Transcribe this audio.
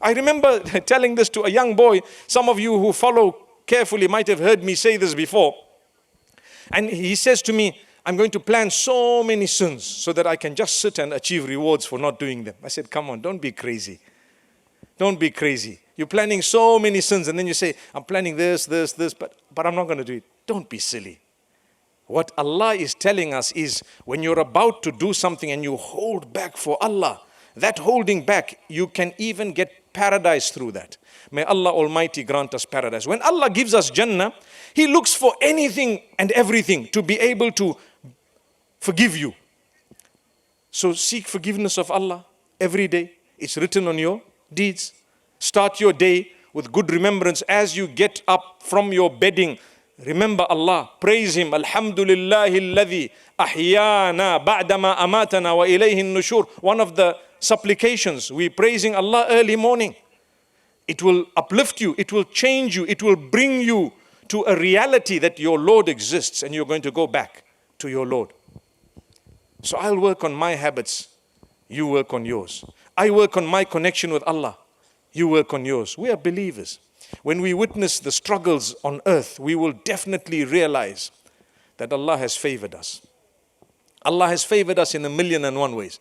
I remember telling this to a young boy. Some of you who follow carefully might have heard me say this before. And he says to me, I'm going to plan so many sins so that I can just sit and achieve rewards for not doing them. I said, come on, don't be crazy. Don't be crazy. You're planning so many sins and then you say, I'm planning this, but I'm not going to do it. Don't be silly. What Allah is telling us is when you're about to do something and you hold back for Allah, that holding back, you can even get paradise through that. May Allah Almighty grant us paradise. When Allah gives us Jannah, He looks for anything and everything to be able to forgive you. So seek forgiveness of Allah every day. It's written on your deeds. Start your day with good remembrance as you get up from your bedding. Remember Allah, praise Him. Alhamdulillahi alladhi ahyana ba'dama amatana wa ilayhi nushur. One of the supplications, we praising Allah early morning. It will uplift you, it will change you, it will bring you to a reality that your Lord exists and you're going to go back to your Lord. So I'll work on my habits, you work on yours. I work on my connection with Allah, you work on yours. We are believers. When we witness the struggles on earth, we will definitely realize that Allah has favored us. Allah has favored us in 1,000,001 ways.